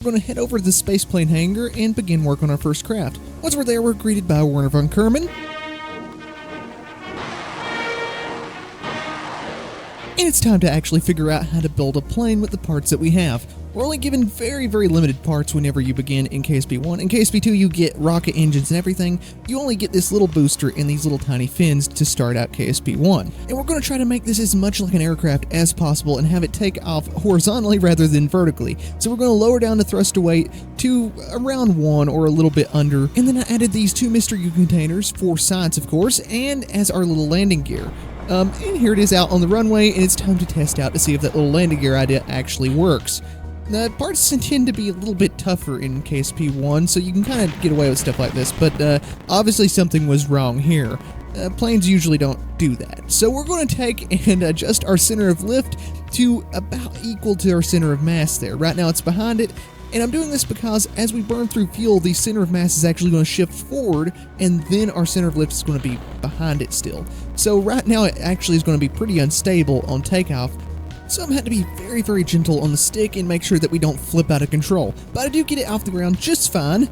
We're going to head over to the spaceplane hangar and begin work on our first craft. Once we're there, we're greeted by Werner von Kerman. And it's time to actually figure out how to build a plane with the parts that we have. We're only given very, very limited parts whenever you begin in KSP1. In KSP2, you get rocket engines and everything. You only get this little booster and these little tiny fins to start out KSP1. And we're going to try to make this as much like an aircraft as possible and have it take off horizontally rather than vertically. So we're going to lower down the thrust to weight to around 1 or a little bit under. And then I added these 2 mystery containers for science, of course, and as our little landing gear. And here it is out on the runway, and it's time to test out to see if that little landing gear idea actually works. The parts tend to be a little bit tougher in KSP1, so you can kind of get away with stuff like this, but obviously something was wrong here. Planes usually don't do that. So we're going to take and adjust our center of lift to about equal to our center of mass there. Right now it's behind it, and I'm doing this because as we burn through fuel, the center of mass is actually going to shift forward, and then our center of lift is going to be behind it still. So right now it actually is going to be pretty unstable on takeoff. So I'm had to be very, very gentle on the stick and make sure that we don't flip out of control. But I do get it off the ground just fine,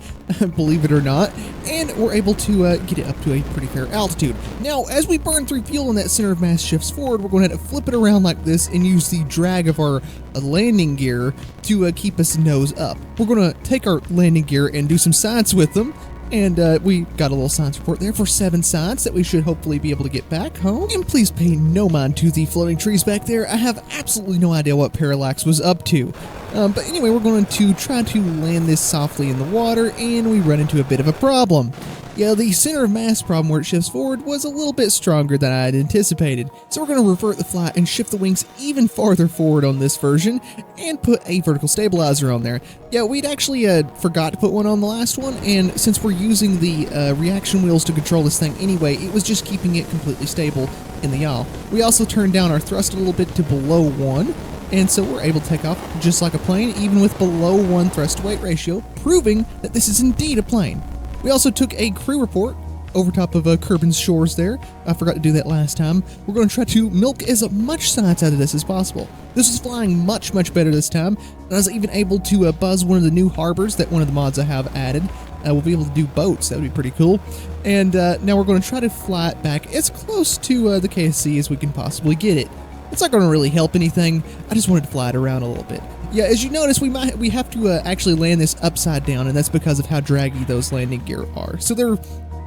believe it or not, and we're able to get it up to a pretty fair altitude. Now, as we burn through fuel and that center of mass shifts forward, we're going to have to flip it around like this and use the drag of our landing gear to keep us nose up. We're going to take our landing gear and do some science with them. And we got a little science report there for 7 science that we should hopefully be able to get back home. And please pay no mind to the floating trees back there. I have absolutely no idea what Parallax was up to. But anyway, we're going to try to land this softly in the water, and we run into a bit of a problem. Yeah, the center of mass problem where it shifts forward was a little bit stronger than I had anticipated. So we're going to revert the flight and shift the wings even farther forward on this version and put a vertical stabilizer on there. Yeah, we'd actually forgot to put one on the last one, and since we're using the reaction wheels to control this thing anyway, it was just keeping it completely stable in the yaw. We also turned down our thrust a little bit to below 1. And so we're able to take off just like a plane, even with below 1 thrust-to-weight ratio, proving that this is indeed a plane. We also took a crew report over top of Kerbin's shores there. I forgot to do that last time. We're going to try to milk as much science out of this as possible. This is flying much, much better this time, and I was even able to buzz one of the new harbors that one of the mods I have added. We'll be able to do boats. That would be pretty cool. And now we're going to try to fly it back as close to the KSC as we can possibly get it. It's not going to really help anything. I just wanted to fly it around a little bit. Yeah, as you notice, we have to actually land this upside down, and that's because of how draggy those landing gear are. So they're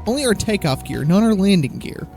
only our takeoff gear, not our landing gear.